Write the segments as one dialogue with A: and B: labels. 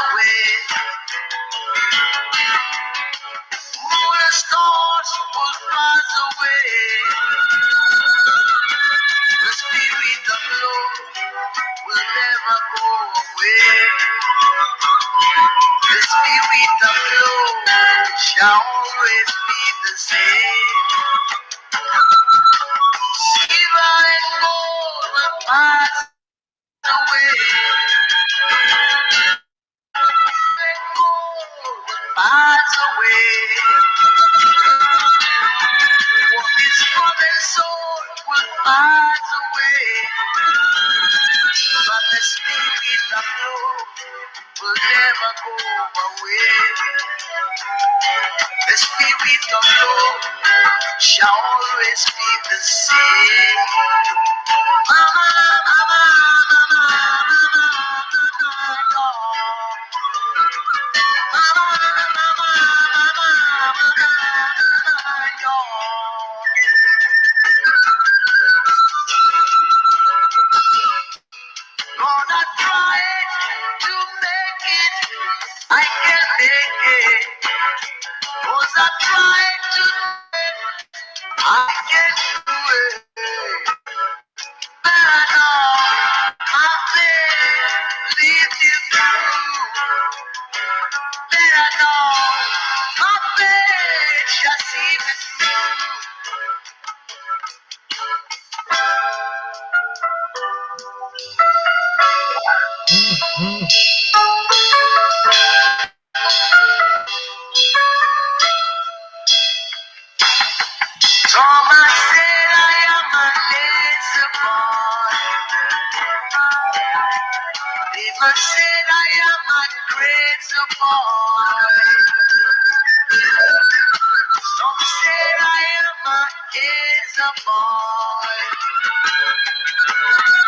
A: away. Moon and stars will pass away. The spirit of love will never go away. The spirit of love shall always be the same. Silver and gold will pass away. And gold will pass away. What is God and soul will pass away. But the spirit of love will never go away. The spirit of love shall always be the same. Mama, mama, mama, mama, mama, mama, mama, Lord, I tried to make it, I can't make it. Cause I tried to do it, I can't do it. But I know my faith leads you through. But I know my faith shall see me through. Thomas said I am a lazy boy. People said I am a crazy boy. Some said I am a lazy boy.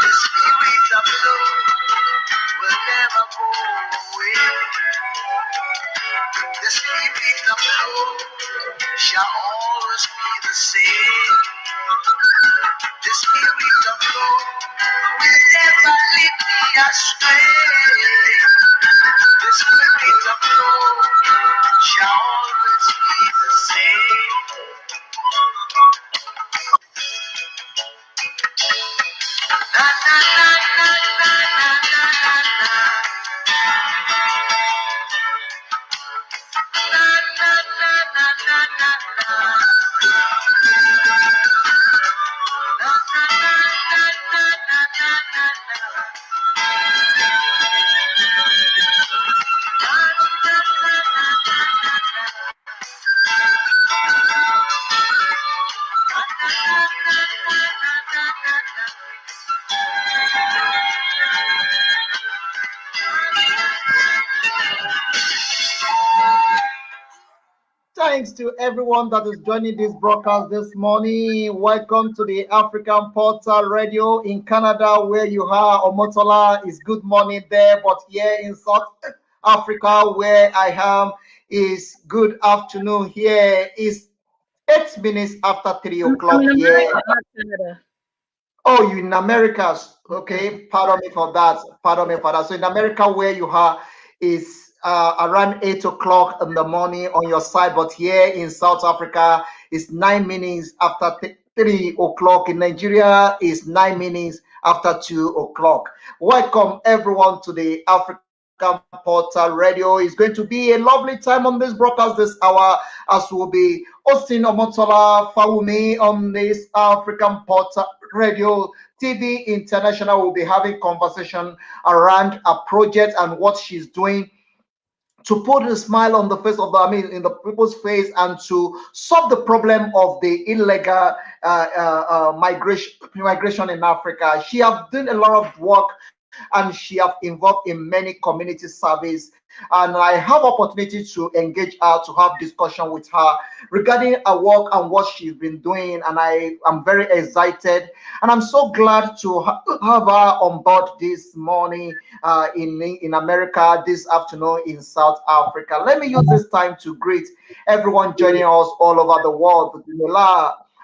A: The spirit of love will never go away. The spirit of love shall always be the same. The spirit of love will never lead me astray. The spirit of love shall always be the same. Na na na na na na na na na. Na na na na na na na. Na na na na na na na na.
B: Thanks to everyone that is joining this broadcast this morning. Welcome to the African Portal Radio in Canada, where you are. Omotola is good morning there, but here in South Africa, where I am, is good afternoon. Here is 8 minutes after 3 o'clock here. Oh, you in Americas. Okay, pardon me for that. Pardon me for that. So in America, where you are, is around 8 o'clock in the morning on your side, but here in South Africa it's 9 minutes after 3 o'clock. In Nigeria is 9 minutes after 2 o'clock. Welcome everyone to the African Portal Radio. It's going to be a lovely time on this broadcast this hour, as we'll be hosting Omotola Fawunmi on this African Portal Radio TV International. Will be having conversation around a project and what she's doing to put a smile on the face of in the people's face, and to solve the problem of the illegal migration in Africa. She have done a lot of work, and she have involved in many community service. And I have opportunity to engage her, to have discussion with her regarding her work and what she's been doing. And I am very excited, and I'm so glad to have her on board this morning in America, this afternoon in South Africa. Let me use this time to greet everyone joining us all over the world.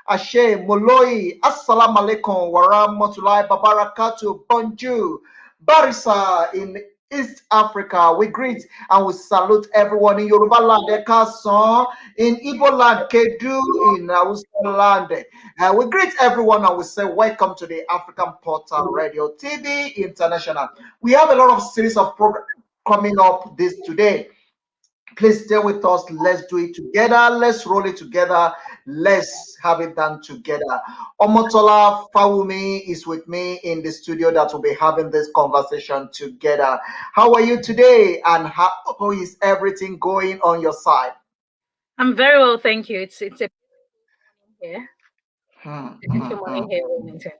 B: Ashe, Moloi, Assalamu alaikum, wa rahmatullahi wa barakatuh, bonjour, Barisa in East Africa. We greet and we salute everyone in Yoruba land, Ekason, in Igbo land, Kedu, in Hausa land. We greet everyone and we say welcome to the African Portal Radio TV International. We have a lot of series of programs coming up this today. Please stay with us. Let's do it together. Let's roll it together. Let's have it done together. Omotola Fawunmi is with me in the studio that will be having this conversation together. How are you today? And how is everything going on your side?
C: I'm very well, thank you. It's a morning here. Beautiful
B: Hmm.
C: morning here, Wilmington.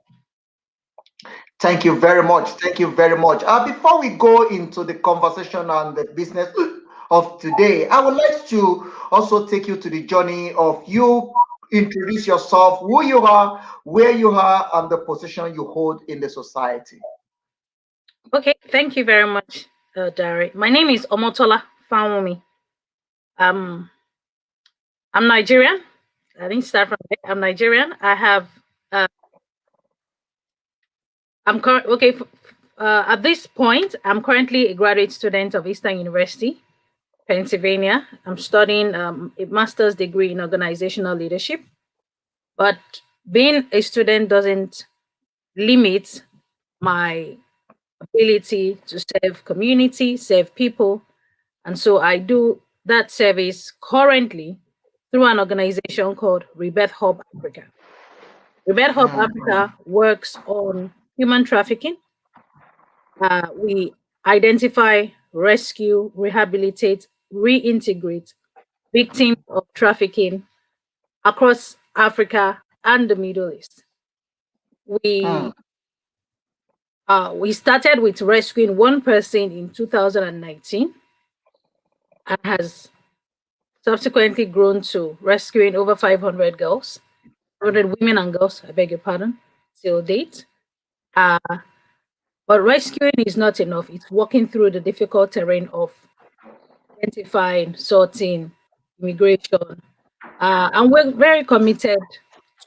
B: Thank you very much. Thank you very much. Before we go into the conversation and the business of today, I would like to also take you to the journey of you. Introduce yourself, who you are, where you are, and the position you hold in the society.
C: Okay, thank you very much, Dari. My name is Omotola Fawunmi. Um, I'm Nigerian. I didn't start from there. I'm Nigerian. I have. Uh, okay. At this point, I'm currently a graduate student of Eastern University, Pennsylvania. I'm studying a master's degree in organizational leadership. But being a student doesn't limit my ability to serve community, serve people. And so I do that service currently through an organization called Rebirth Hub Africa. Rebirth Hub Africa works on human trafficking. We identify, rescue, rehabilitate, reintegrate victims of trafficking across Africa and the Middle East. We we started with rescuing one person in 2019 and has subsequently grown to rescuing over 500 girls, 500 women and girls, I beg your pardon, till date. Uh, but rescuing is not enough. It's walking through the difficult terrain of identifying, sorting, immigration. And we're very committed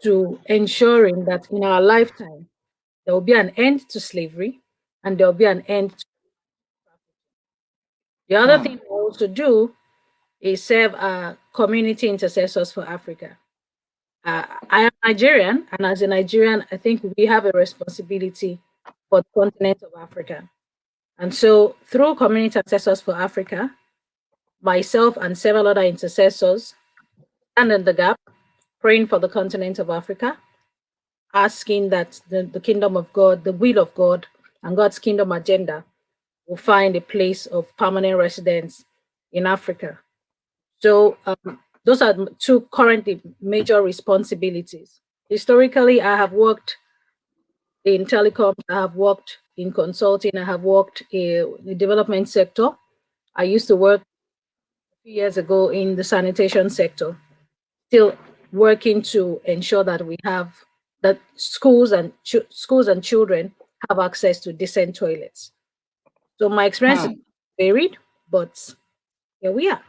C: to ensuring that in our lifetime, there will be an end to slavery and there will be an end to the other thing we also do is serve community intercessors for Africa. I am Nigerian, and as a Nigerian, I think we have a responsibility for the continent of Africa. And so, through Community Intercessors for Africa, myself and several other intercessors stand in the gap, praying for the continent of Africa, asking that the kingdom of God, the will of God, and God's kingdom agenda will find a place of permanent residence in Africa. So those are two currently major responsibilities. Historically, I have worked in telecoms, I have worked in consulting, I have worked in the development sector. I used to work a few years ago in the sanitation sector, still working to ensure that we have that schools and children have access to decent toilets. So my experience is varied, but here we are.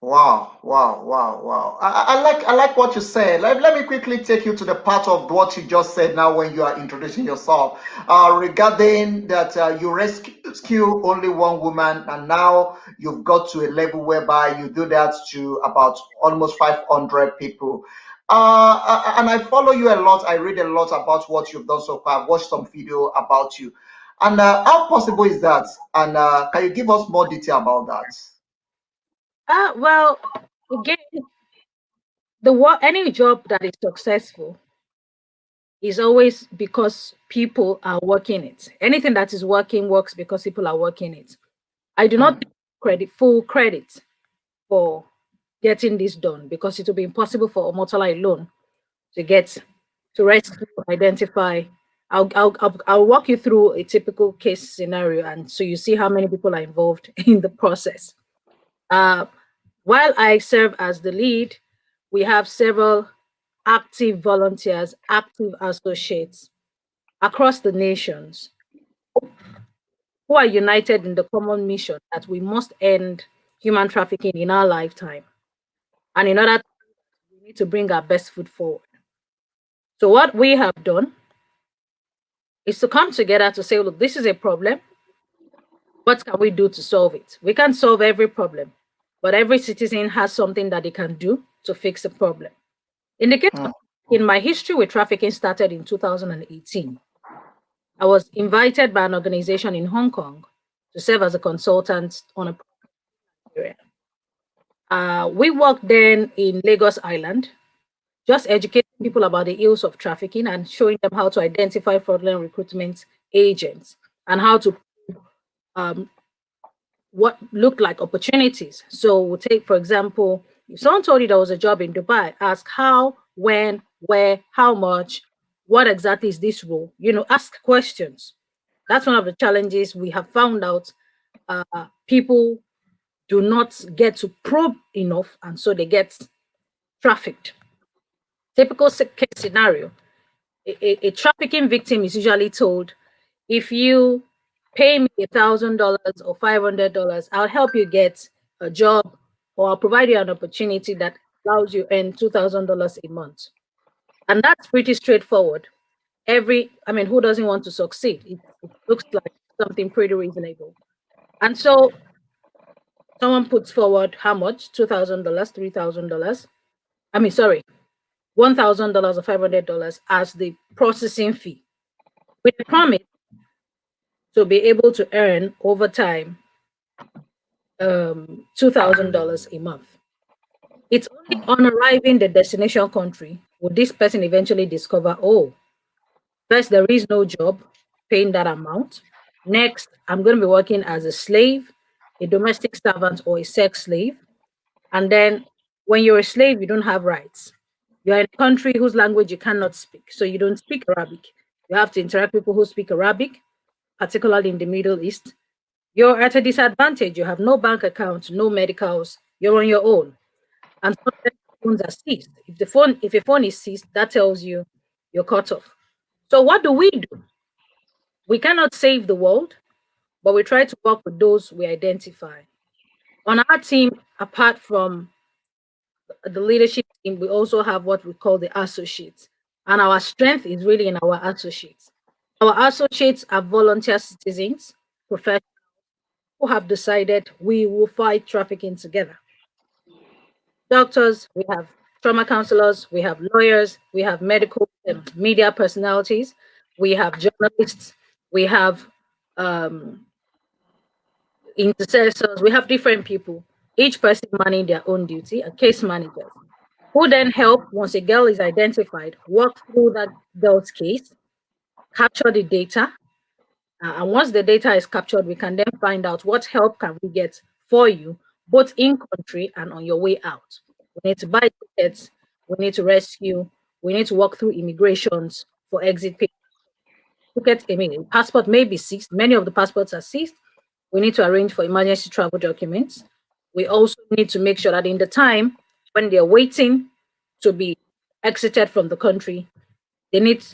B: Wow, wow, wow, wow. I like what you said. Let me quickly take you to the part of what you just said now when you are introducing yourself. Regarding that you rescue only one woman and now you've got to a level whereby you do that to about almost 500 people. And I follow you a lot. I read a lot about what you've done so far. I've watched some video about you. And how possible is that? And can you give us more detail about that?
C: Well, again, any job that is successful is always because people are working it. Anything that is working works because people are working it. I do not take full credit for getting this done because it will be impossible for Omotola alone to get to rescue, identify. I'll walk you through a typical case scenario, and so you see how many people are involved in the process. Uh, while I serve as the lead, we have several active volunteers, active associates across the nations who are united in the common mission that we must end human trafficking in our lifetime. And in order, we need to bring our best foot forward. So, what we have done is to come together to say, look, this is a problem. What can we do to solve it? We can't solve every problem, but every citizen has something that they can do to fix the problem. In the case of, in my history with trafficking started in 2018. I was invited by an organization in Hong Kong to serve as a consultant on a area. We worked then in Lagos Island, just educating people about the ills of trafficking and showing them how to identify fraudulent recruitment agents and how to what looked like opportunities. So we'll take, for example, if someone told you there was a job in Dubai, ask how, when, where, how much, what exactly is this role? Ask questions. That's one of the challenges we have found out. People do not get to probe enough, and so they get trafficked. Typical case scenario: a trafficking victim is usually told, if you pay me $1,000 or $500, I'll help you get a job, or I'll provide you an opportunity that allows you earn $2,000 a month. And that's pretty straightforward. Who doesn't want to succeed? It looks like something pretty reasonable. And so someone puts forward how much? $2,000, $3,000. $1,000 or $500 as the processing fee, with a promise to be able to earn over time $2,000 a month. It's only on arriving the destination country would this person eventually discover, oh, first, there is no job paying that amount. Next, I'm going to be working as a slave, a domestic servant, or a sex slave. And then when you're a slave, you don't have rights. You're in a country whose language you cannot speak, so you don't speak Arabic. You have to interact with people who speak Arabic, particularly in the Middle East. You're at a disadvantage. You have no bank account, no medicals. You're on your own. And sometimes phones are seized. If a phone is seized, that tells you you're cut off. So what do? We cannot save the world, but we try to work with those we identify. On our team, apart from the leadership team, we also have what we call the associates. And our strength is really in our associates. Our associates are volunteer citizens, professionals who have decided we will fight trafficking together. Doctors, we have trauma counselors, we have lawyers, we have medical and media personalities, we have journalists, we have intercessors, we have different people, each person manning their own duty, a case manager, who then help, once a girl is identified, work through that girl's case, capture the data, and once the data is captured, we can then find out what help can we get for you, both in country and on your way out. We need to buy tickets, we need to rescue, we need to walk through immigrations for exit tickets. Passport may be seized. Many of the passports are seized. We need to arrange for emergency travel documents. We also need to make sure that in the time when they're waiting to be exited from the country, they need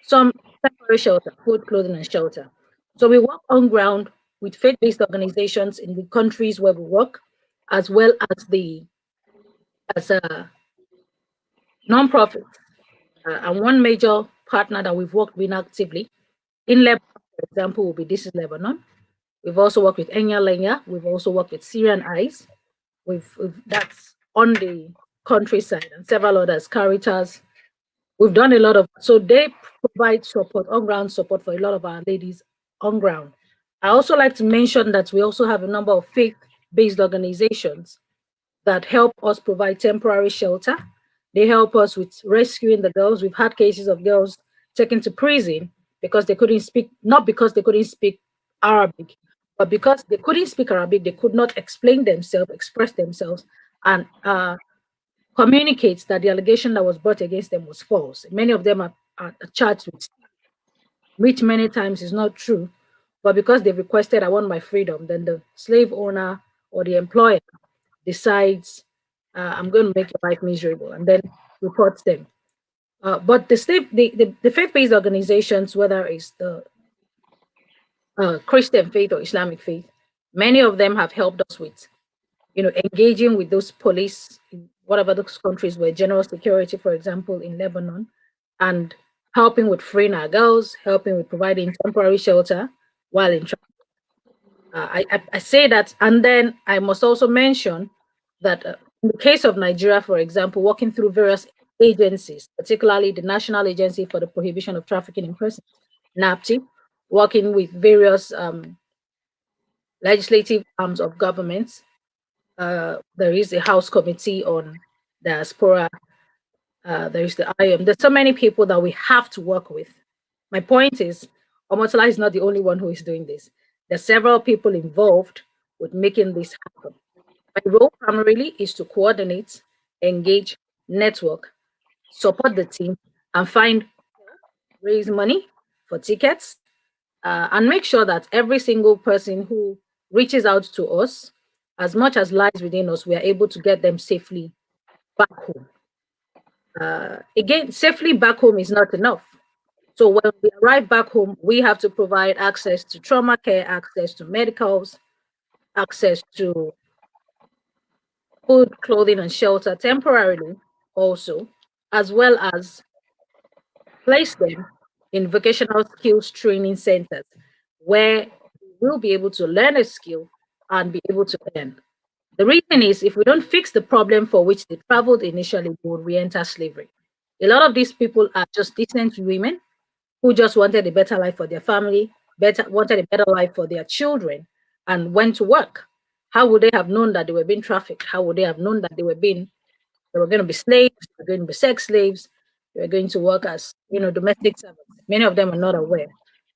C: some temporary shelter, food, clothing, and shelter. So we work on ground with faith-based organizations in the countries where we work, as well as a non-profit. And one major partner that we've worked with actively in Lebanon, for example, will be This is Lebanon. We've also worked with Int'L. We've also worked with Syrian Eyes. That's on the countryside, and several others, Caritas. We've done a lot of, so they provide support, on-ground support for a lot of our ladies on ground. I also like to mention that we also have a number of faith-based organizations that help us provide temporary shelter. They help us with rescuing the girls. We've had cases of girls taken to prison because they couldn't speak, not because they couldn't speak Arabic, but because they couldn't speak Arabic, they could not explain themselves, express themselves, and communicates that the allegation that was brought against them was false. Many of them are charged with, which many times is not true, but because they requested, I want my freedom, then the slave owner or the employer decides, I'm going to make your life miserable, and then reports them. But the faith-based organizations, whether it's the Christian faith or Islamic faith, many of them have helped us with engaging with those police in whatever those countries were, general security, for example, in Lebanon, and helping with freeing our girls, helping with providing temporary shelter while in transit. I say that, and then I must also mention that in the case of Nigeria, for example, working through various agencies, particularly the National Agency for the Prohibition of Trafficking in Persons, NAPTI, working with various legislative arms of government. There is a House Committee on Diaspora. There is the IM. There's so many people that we have to work with. My point is, Omotola is not the only one who is doing this. There are several people involved with making this happen. My role primarily is to coordinate, engage, network, support the team, and find help, raise money for tickets, and make sure that every single person who reaches out to us, as much as lies within us, we are able to get them safely back home. Again, safely back home is not enough. So when we arrive back home, we have to provide access to trauma care, access to medicals, access to food, clothing, and shelter temporarily, also, as well as place them in vocational skills training centers where we'll be able to learn a skill and be able to earn. The reason is if we don't fix the problem for which they traveled initially, they would re-enter slavery. A lot of these people are just decent women who just wanted a better life for their family, wanted a better life for their children, and went to work. How would they have known that they were being trafficked? How would they have known that they were going to be slaves, they were going to be sex slaves, they were going to work as domestic servants? Many of them are not aware.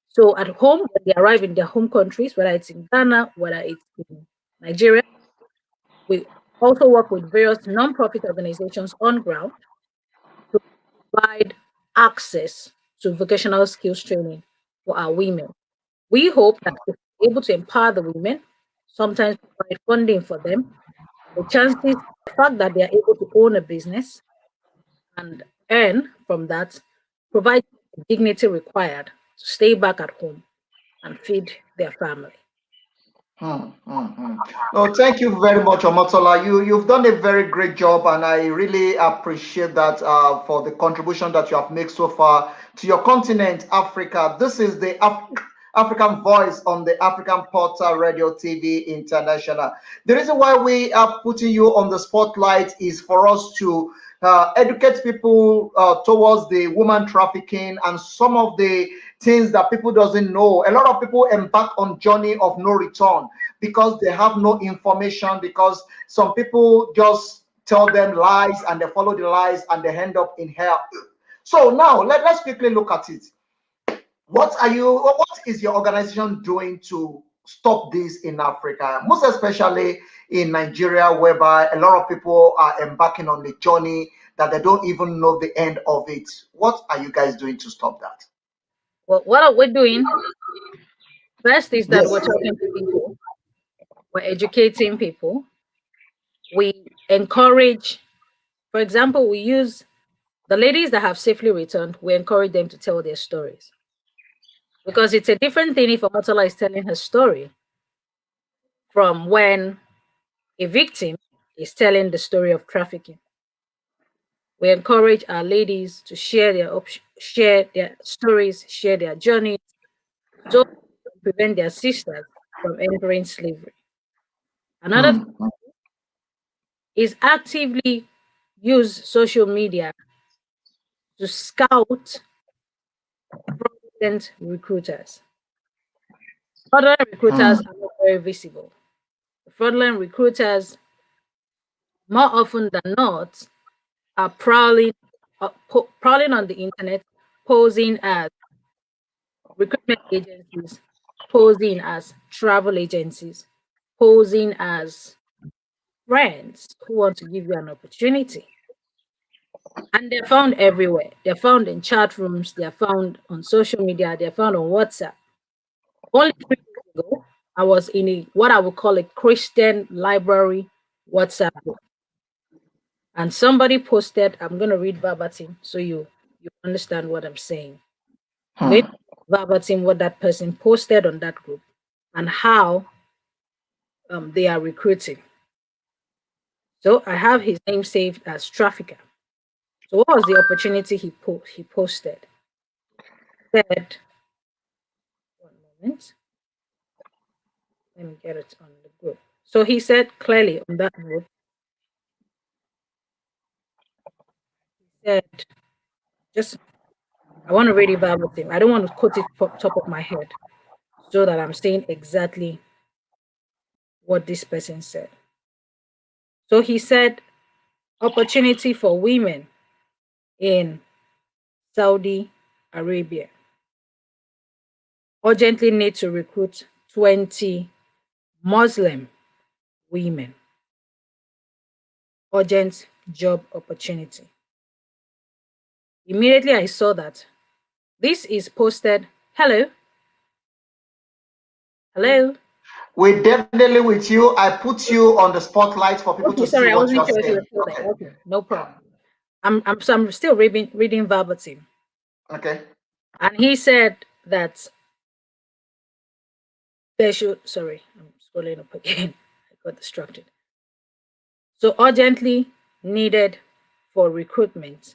C: So at home, when they arrive in their home countries, whether it's in Ghana, whether it's in Nigeria, we also work with various non-profit organizations on ground to provide access to vocational skills training for our women. We hope that if we're able to empower the women, sometimes provide funding for them, the chances, the fact that they are able to own a business and earn from that, provide the dignity required to stay back at home and feed their family.
B: No, thank you very much, Omotola. You've done a very great job, and I really appreciate that for the contribution that you have made so far to your continent, Africa. This is the African Voice on the African Portal Radio TV International. The reason why we are putting you on the spotlight is for us to educate people towards the woman trafficking and some of the things that people doesn't know. A lot of people embark on journey of no return because they have no information, because some people just tell them lies and they follow the lies and they end up in hell. So now let's quickly look at it. What is your organization doing to stop this in Africa, most especially in Nigeria, whereby a lot of people are embarking on the journey that they don't even know the end of it? What are you guys doing to stop that?
C: Well, what are we doing? First is that
B: Yes.
C: we're talking to people, we're educating people, we encourage, for example, we use the ladies that have safely returned, we encourage them to tell their stories. Because it's a different thing if Omotola is telling her story from when a victim is telling the story of trafficking. We encourage our ladies to share their stories, share their journeys, so to prevent their sisters from entering slavery. Another thing
B: Hmm.
C: is actively use social media to scout fraudulent recruiters. Fraudulent
B: Hmm.
C: recruiters are not very visible. Fraudulent recruiters, more often than not, are prowling on the internet, posing as recruitment agencies, posing as travel agencies, posing as friends who want to give you an opportunity. And they're found everywhere. They're found in chat rooms, they're found on social media, they're found on WhatsApp. Only 3 days ago, I was in what I would call a Christian library WhatsApp group. And somebody posted, I'm going to read verbatim so you understand what I'm saying. I'm going to
B: Hmm.
C: read verbatim what that person posted on that group and how they are recruiting. So I have his name saved as trafficker. So what was the opportunity he posted? He said, one moment, Let me get it on the group. So he said clearly on that group, he said, just, I want to read it verbatim. I don't want to quote it top of my head so that I'm saying exactly what this person said. So he said, opportunity for women in Saudi Arabia. Urgently need to recruit 20 Muslim women. Urgent job opportunity. Immediately I saw that. This is posted. Hello. Hello.
B: We're definitely with you. I put you on the spotlight for people
C: Okay,
B: to see
C: sorry, I
B: what you
C: wasn't
B: are
C: sure if you
B: saying.
C: were still there.
B: Okay.
C: Okay, no problem. I'm still reading verbatim.
B: Okay.
C: And he said that there should, sorry, I'm scrolling up again. I got distracted. So urgently needed for recruitment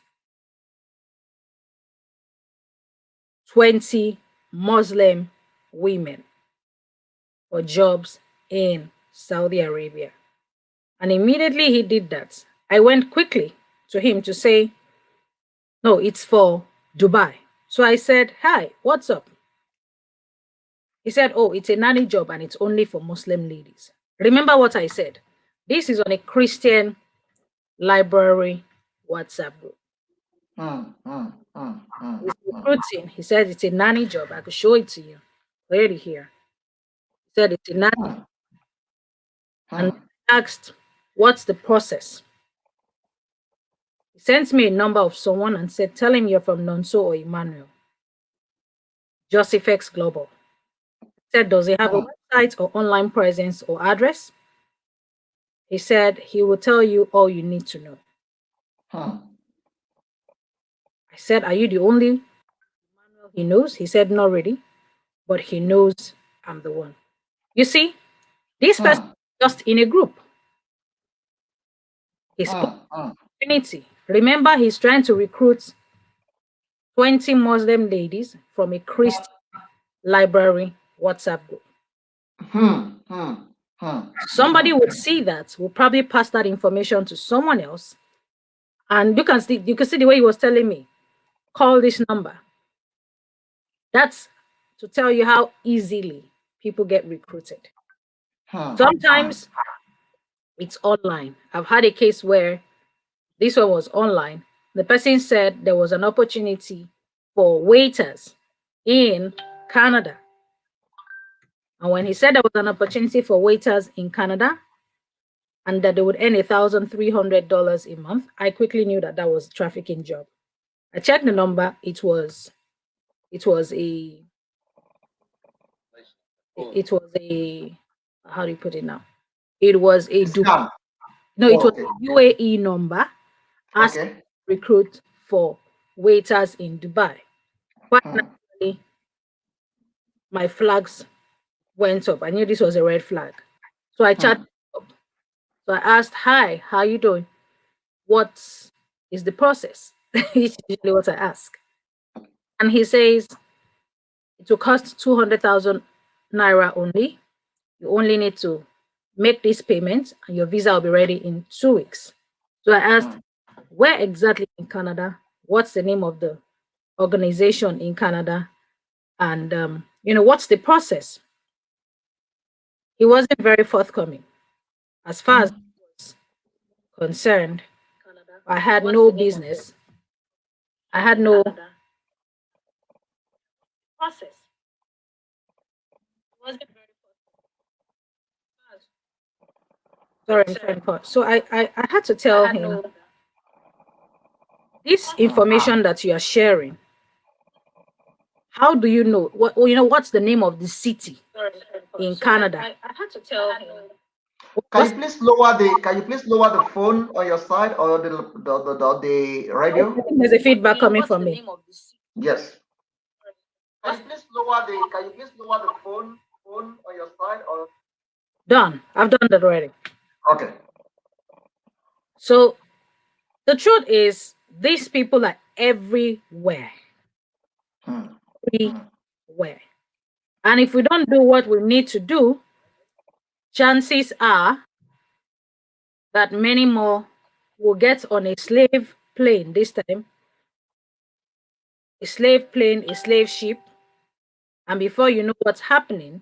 C: 20 Muslim women for jobs in Saudi Arabia. And immediately he did that. I went quickly to him to say, no, it's for Dubai. So I said, hi, what's up? He said, oh, it's a nanny job and it's only for Muslim ladies. Remember what I said? This is on a Christian library WhatsApp group. He's recruiting. He said it's a nanny job. I could show it to you. Already here. He said it's a nanny. And asked, what's the process? He sent me a number of someone and said, tell him you're from Nonso or Emmanuel. Joseph X Global. He said, does he have a website or online presence or address? He said he will tell you all you need to know. I said, are you the only Emmanuel he knows? He said, not really, but he knows I'm the one. You see, this person is just in a group. He's community. Remember, he's trying to recruit 20 Muslim ladies from a Christian library WhatsApp group. Somebody would see that, will probably pass that information to someone else. And you can see the way he was telling me, call this number. That's to tell you how easily people get recruited. Sometimes it's online. I've had a case where this one was online. The person said there was an opportunity for waiters in Canada. And when he said there was an opportunity for waiters in Canada and that they would earn $1,300 a month, I quickly knew that that was a trafficking job. I checked the number. It was a how do you put it now? It was a
B: Scam.
C: no, it was a UAE number asking to recruit for waiters in Dubai. Quite naturally, my flags went up. I knew this was a red flag. So I chatted up. So I asked, hi, how you doing? What is the process? It's usually what I ask. And he says, it will cost 200,000 naira only. You only need to make this payment and your visa will be ready in 2 weeks. So I asked, where exactly in Canada? What's the name of the organization in Canada? And, what's the process? He wasn't very forthcoming. As far as I was concerned, I had no business. I had no process. It wasn't very Sorry, I'm trying to. So I had to tell him this information that you are sharing. How do you know? What's the name of the city in Canada? I had to tell him.
B: Can you please lower the phone on your side or the radio?
C: I think there's a feedback coming from me.
B: Yes. Can you please lower the phone on your side or
C: Done. I've done that already.
B: okay.
C: So the truth is these people are everywhere. Everywhere. And if we don't do what we need to do, chances are that many more will get on a slave plane this time, a slave plane, a slave ship, and before you know what's happening,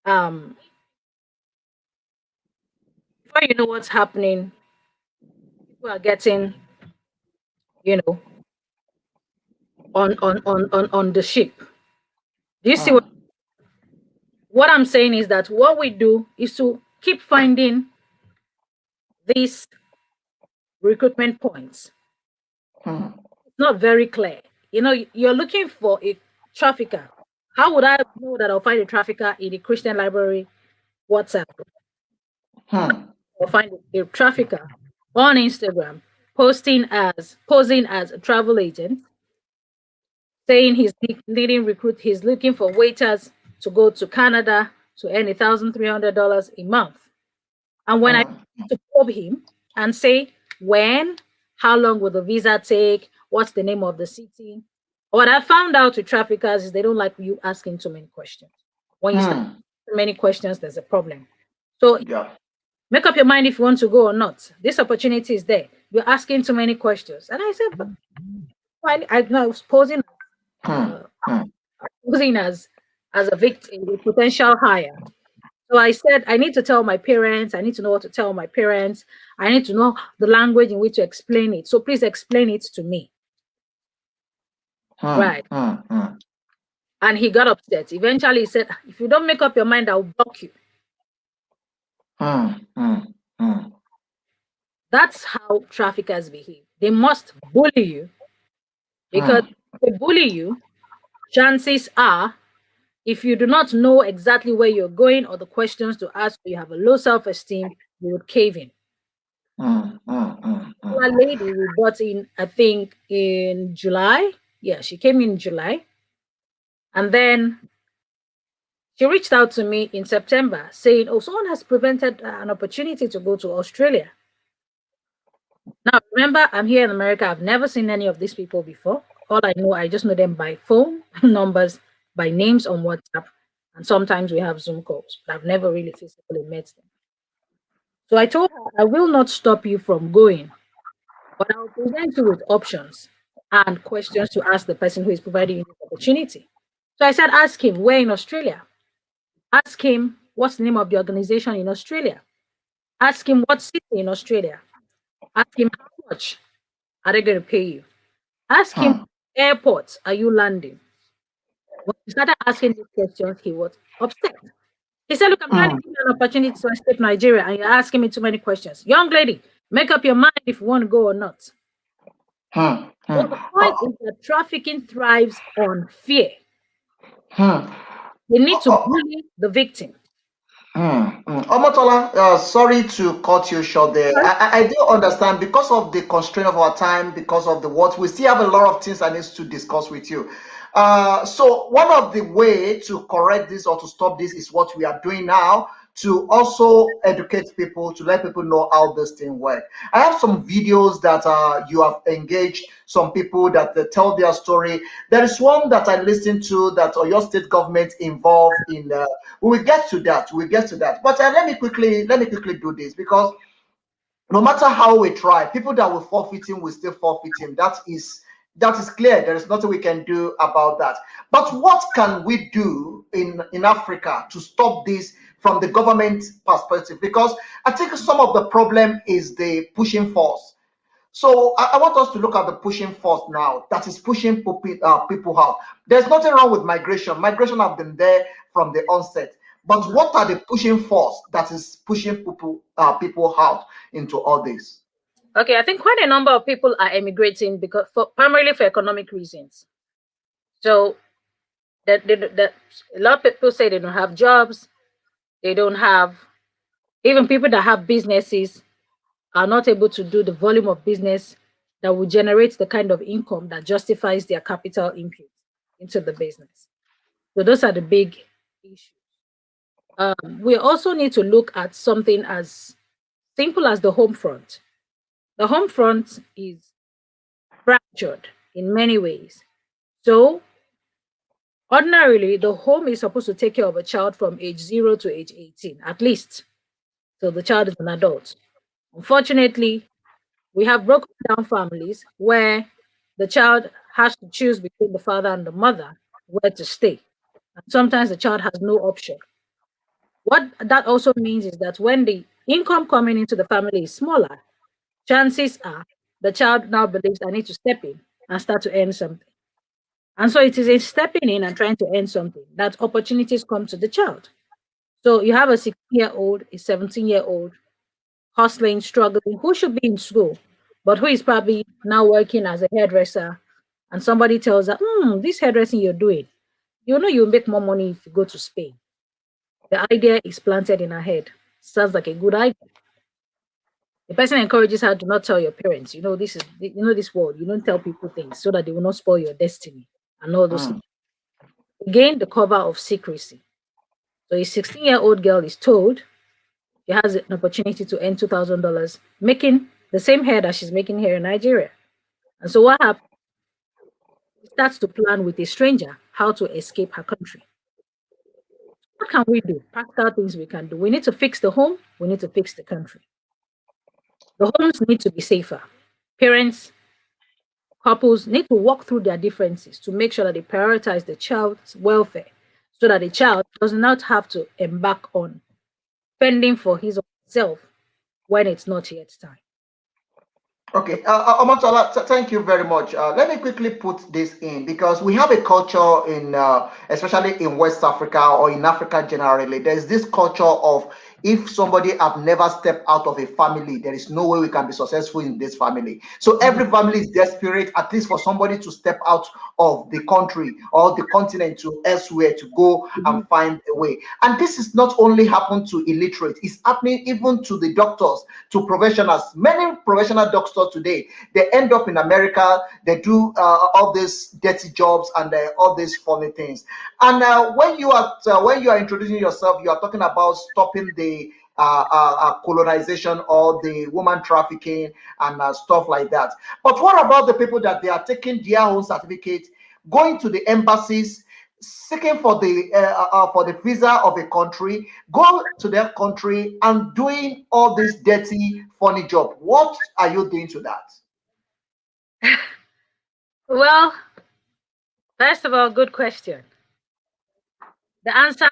C: um, before you know what's happening, people are getting, you know, on the ship. Do you see what I'm saying is that what we do is to keep finding these recruitment points. It's not very clear. You know, you're looking for a trafficker. How would I know that I'll find a trafficker in the Christian library WhatsApp? Or find a trafficker on Instagram posing as a travel agent, saying he's leading recruit, he's looking for waiters to go to Canada to earn $1,300 a month. And when I to probe him and say when, how long will the visa take, what's the name of the city, what I found out with traffickers is they don't like you asking too many questions. When you start too many questions, there's a problem. So make up your mind if you want to go or not. This opportunity is there. You're asking too many questions. And I said, but why? I was posing as a victim, a potential hire. So I said, I need to tell my parents. I need to know what to tell my parents. I need to know the language in which to explain it. So please explain it to me. Right. And he got upset. Eventually, he said, if you don't make up your mind, I'll block you. That's how traffickers behave. They must bully you because if they bully you, chances are, if you do not know exactly where you're going or the questions to ask, or you have a low self-esteem, you would cave in. A lady we brought in, I think in July. Yeah, she came in July. And then she reached out to me in September saying, oh, someone has prevented an opportunity to go to Australia. Now, remember, I'm here in America. I've never seen any of these people before. All I know, I just know them by phone numbers, by names on WhatsApp, and sometimes we have Zoom calls, but I've never really physically met them. So I told her, I will not stop you from going, but I'll present you with options and questions to ask the person who is providing you this opportunity. So I said, ask him, where in Australia? Ask him, what's the name of the organization in Australia? Ask him, what city in Australia? Ask him, how much are they going to pay you? Ask him, airport are you landing? When he started asking these questions, he was upset. He said, look, I'm trying to give you an opportunity to escape Nigeria, and you're asking me too many questions. Young lady, make up your mind if you want to go or not. Well, the point is that trafficking thrives on fear. They need to bully the victim.
B: Omotola, sorry to cut you short there. I do understand because of the constraint of our time, because of the what we still have a lot of things I need to discuss with you. So one of the way to correct this or to stop this is what we are doing now, to also educate people, to let people know how this thing works. I have some videos that you have engaged some people that they tell their story. There is one that I listened to that your state government involved in. We will get to that. We'll get to that. But let me quickly do this, because no matter how we try, people that will forfeit him will still forfeit him. That is clear. There is nothing we can do about that. But what can we do in Africa to stop this from the government perspective? Because I think some of the problem is the pushing force. So I want us to look at the pushing force now that is pushing people out. There's nothing wrong with migration. Migration have been there from the onset. But what are the pushing force that is pushing people out into all this?
C: Okay, I think quite a number of people are emigrating because primarily for economic reasons. So that a lot of people say they don't have jobs, they don't have, even people that have businesses are not able to do the volume of business that will generate the kind of income that justifies their capital input into the business. So those are the big issues. We also need to look at something as simple as the home front. The home front is fractured in many ways. So Ordinarily, the home is supposed to take care of a child from age 0 to age 18, at least, till the child is an adult. Unfortunately, we have broken down families where the child has to choose between the father and the mother where to stay. And sometimes the child has no option. What that also means is that when the income coming into the family is smaller, chances are the child now believes I need to step in and start to earn something. And so it is in stepping in and trying to earn something that opportunities come to the child. So you have a 16-year-old, a 17-year-old hustling, struggling, who should be in school, but who is probably now working as a hairdresser. And somebody tells her, this hairdressing you're doing, you know you'll make more money if you go to Spain. The idea is planted in her head. Sounds like a good idea. The person encourages her to not tell your parents. This world. You don't tell people things so that they will not spoil your destiny and all those things. Again, the cover of secrecy. So a 16-year-old girl is told she has an opportunity to earn $2,000 making the same hair that she's making here in Nigeria. And so what happens? She starts to plan with a stranger how to escape her country. What can we do? Practical things we can do. We need to fix the home. We need to fix the country. The homes need to be safer. Parents, couples need to walk through their differences to make sure that they prioritize the child's welfare so that the child does not have to embark on fending for his or herself when it's not yet time.
B: Okay, Omotola, thank you very much. Let me quickly put this in because we have a culture in, especially in West Africa or in Africa generally. There's this culture of if somebody have never stepped out of a family, there is no way we can be successful in this family. So every family is desperate, at least for somebody to step out of the country or the continent to elsewhere to go and find a way. And this is not only happened to illiterate; it's happening even to the doctors, to professionals. Many professional doctors today, they end up in America. They do all these dirty jobs and all these funny things. And when you are introducing yourself, you are talking about stopping the colonization or the woman trafficking and stuff like that. But what about the people that they are taking their own certificate, going to the embassies, seeking for the visa of a country, go to their country and doing all this dirty, funny job? What are you doing to that?
C: Well, first of all, good question. The answer,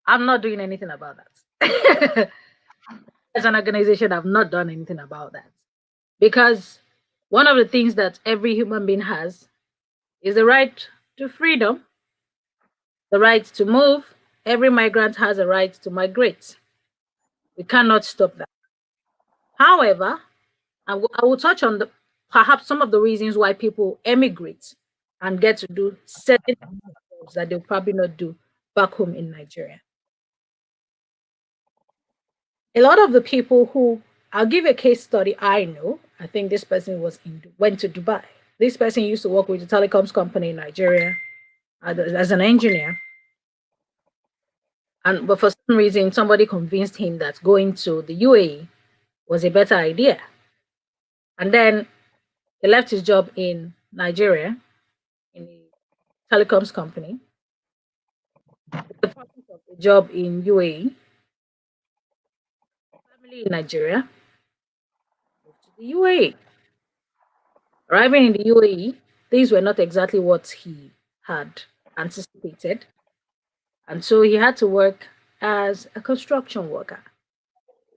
C: I'm not doing anything about that. As an organization, I've not done anything about that. Because one of the things that every human being has is the right to freedom, the right to move. Every migrant has a right to migrate. We cannot stop that. However, I will touch on perhaps some of the reasons why people emigrate and get to do certain jobs that they'll probably not do back home in Nigeria. A lot of the people who, I'll give a case study I know. I think this person went to Dubai. This person used to work with a telecoms company in Nigeria as an engineer. But for some reason, somebody convinced him that going to the UAE was a better idea. And then he left his job in Nigeria in a telecoms company. The purpose of the job in UAE, family in Nigeria, moved to the UAE. Arriving in the UAE, things were not exactly what he had anticipated. And so he had to work as a construction worker,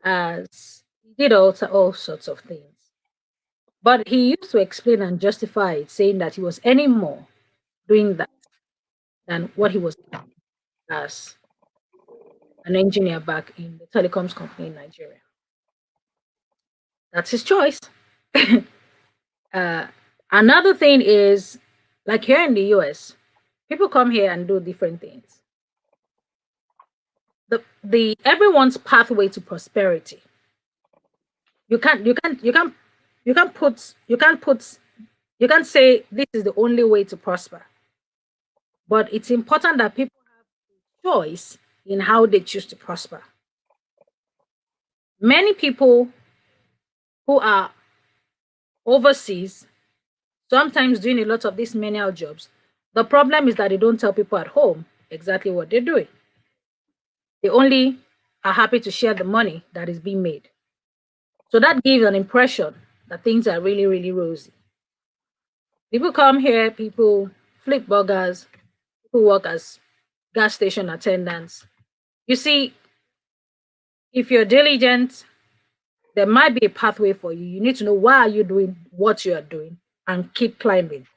C: as he did all sorts of things. But he used to explain and justify it, saying that he was earning more doing that than what he was doing as an engineer back in the telecoms company in Nigeria. That's his choice. Another thing is, like here in the US, people come here and do different things. The everyone's pathway to prosperity. You can't say this is the only way to prosper. But it's important that people have a choice in how they choose to prosper. Many people who are overseas, sometimes doing a lot of these menial jobs, The problem is that they don't tell people at home exactly what they're doing. They only are happy to share the money that is being made. So that gives an impression that things are really, really rosy. People come here, people flip burgers, people work as gas station attendants. You see, if you're diligent, there might be a pathway for you. You need to know why are you doing what you are doing and keep climbing.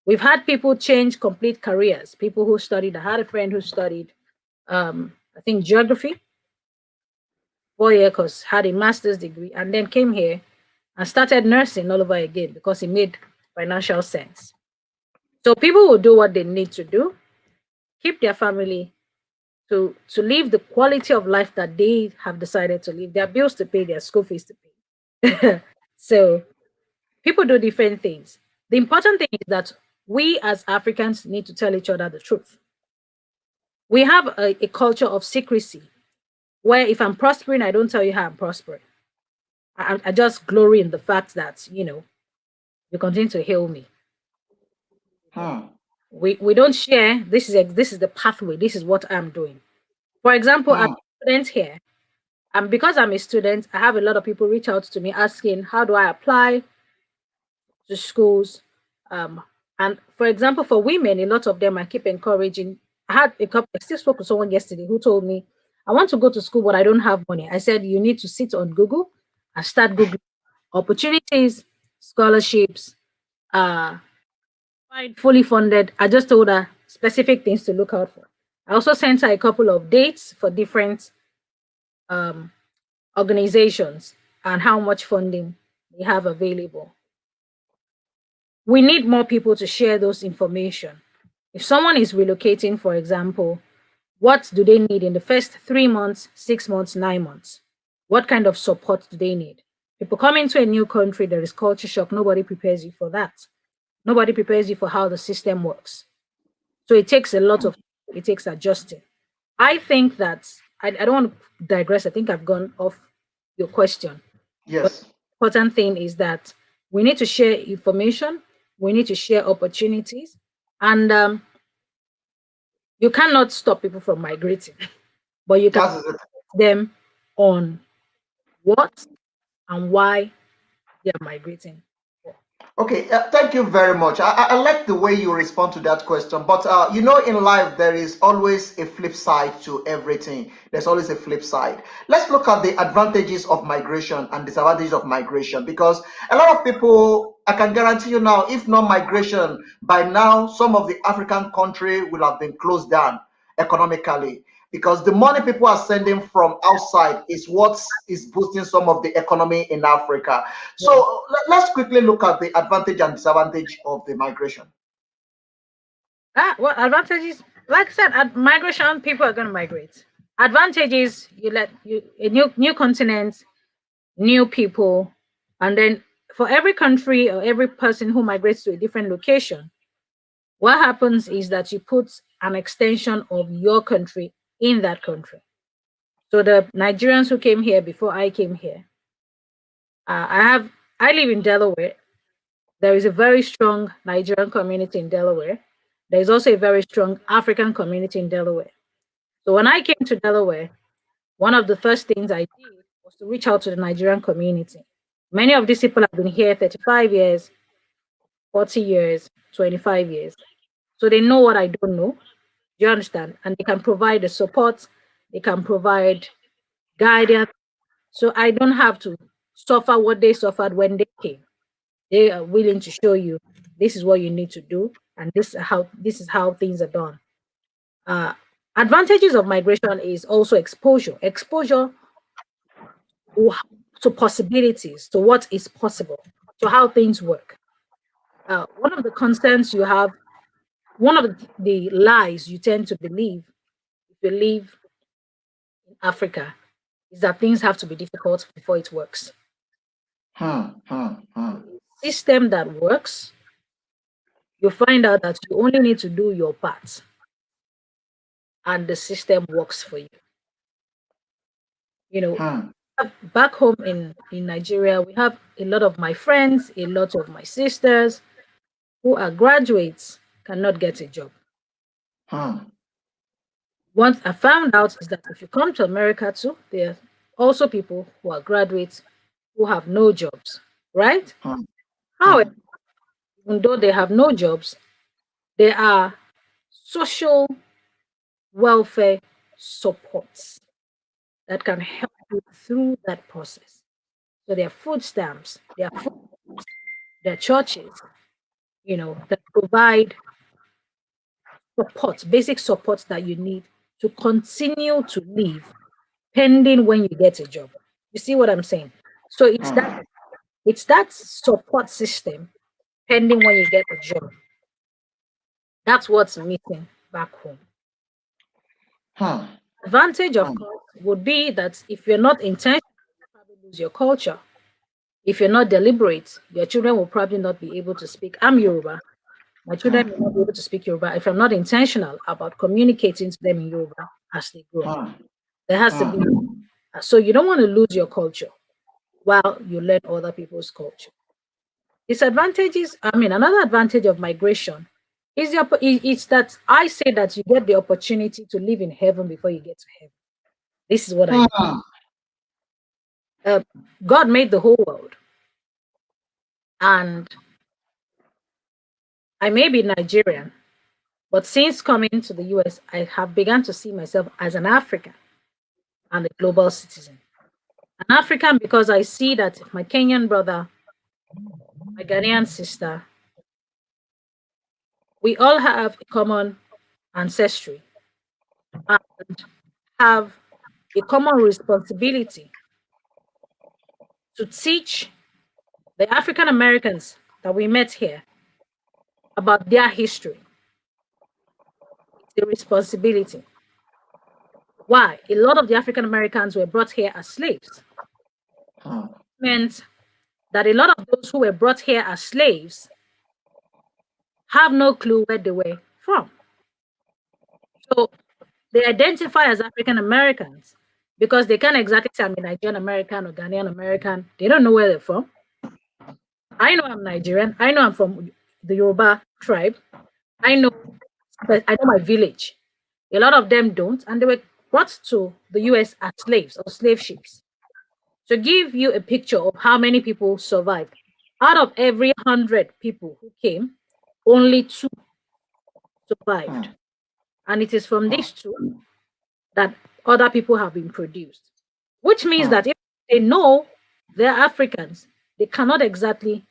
C: We've had people change complete careers. People who studied, I had a friend who studied, I think, geography, 4 year course, had a master's degree, and then came here and started nursing all over again because it made financial sense. So people will do what they need to do, keep their family to live the quality of life that they have decided to live, their bills to pay, their school fees to pay. So people do different things. The important thing is that we as Africans need to tell each other the truth. We have a culture of secrecy where if I'm prospering, I don't tell you how I'm prospering. I just glory in the fact that, you continue to heal me.
B: Hmm.
C: We don't share this is the pathway, this is what I'm doing. For example, I'm
B: Hmm.
C: a student here, and because I'm a student, I have a lot of people reach out to me asking how do I apply to schools. And for example, for women, a lot of them I keep encouraging. I had a couple, I still spoke to someone yesterday who told me, I want to go to school, but I don't have money. I said, you need to sit on Google and start Googling opportunities, scholarships, uh, find fully funded. I just told her specific things to look out for. I also sent her a couple of dates for different um, organizations and how much funding they have available. We need more people to share those information. If someone is relocating, for example, what do they need in the first 3 months, 6 months, 9 months? What kind of support do they need? People come into a new country, there is culture shock. Nobody prepares you for that. Nobody prepares you for how the system works. So it takes a lot of, it takes adjusting. I think that, I don't want to digress. I think I've gone off your question. But
B: Yes.
C: the important thing is that we need to share information, we need to share opportunities, and you cannot stop people from migrating, but you can
B: That is it.
C: put them on what and why they are migrating.
B: Okay, thank you very much. I like the way you respond to that question. But in life, there is always a flip side to everything. There's always a flip side. Let's look at the advantages of migration and disadvantages of migration because a lot of people, I can guarantee you now, if not migration, by now, some of the African country will have been closed down economically because the money people are sending from outside is what is boosting some of the economy in Africa.
C: Yeah.
B: So let's quickly look at the advantage and disadvantage of the migration.
C: Well, advantages, like I said, migration, people are going to migrate. Advantages, you let you a new continent, new people, and then for every country or every person who migrates to a different location, what happens is that you put an extension of your country in that country. So the Nigerians who came here before I came here, I live in Delaware. There is a very strong Nigerian community in Delaware. There is also a very strong African community in Delaware. So when I came to Delaware, one of the first things I did was to reach out to the Nigerian community. Many of these people have been here 35 years, 40 years, 25 years. So they know what I don't know. Do you understand? And they can provide the support, they can provide guidance. So I don't have to suffer what they suffered when they came. They are willing to show you this is what you need to do, and this is how things are done. Uh, Advantages of migration is also exposure to possibilities, to what is possible, to how things work. One of the concerns you have, one of the lies you tend to believe if you live in Africa is that things have to be difficult before it works.
B: Hmm, hmm, hmm.
C: System that works, you find out that you only need to do your part and the system works for you. You know,
B: Hmm.
C: back home in Nigeria, we have a lot of my friends, a lot of my sisters who are graduates, cannot get a job.
B: Hmm.
C: What I found out is that if you come to America too, there are also people who are graduates who have no jobs, right?
B: Hmm.
C: However, even though they have no jobs, there are social welfare supports that can help you through that process. So there are food stamps, there are food, there are churches, that provide support, basic support that you need to continue to live pending when you get a job. You see what I'm saying? So it's that support system pending when you get a job. That's what's missing back home.
B: Hmm.
C: Advantage, of
B: Hmm.
C: course, would be that if you're not intentional, you probably lose your culture. If you're not deliberate, your children will probably not be able to speak. I'm Yoruba. My children may not be able to speak Yoruba if I'm not intentional about communicating to them in Yoruba as they grow up.
B: Hmm.
C: There has to be, so you don't want to lose your culture while you learn other people's culture. Disadvantages, another advantage of migration is it's that I say that you get the opportunity to live in heaven before you get to heaven. This is what I
B: Hmm.
C: uh, God made the whole world, and I may be Nigerian, but since coming to the US, I have begun to see myself as an African and a global citizen. An African because I see that my Kenyan brother, my Ghanaian sister, we all have a common ancestry and have a common responsibility to teach the African Americans that we met here about their history. It's a responsibility. Why? A lot of the African Americans were brought here as slaves. Meant that a lot of those who were brought here as slaves have no clue where they were from. So they identify as African Americans because they can't exactly say I'm a Nigerian American or Ghanaian American. They don't know where they're from. I know I'm Nigerian. I know I'm from the Yoruba tribe. I know, but I know my village. A lot of them don't, and they were brought to the US as slaves or slave ships. To give you a picture of how many people survived, out of every 100 people who came, only 2 survived. And it is from these 2 that other people have been produced, which means that if they know they're Africans, they cannot exactly,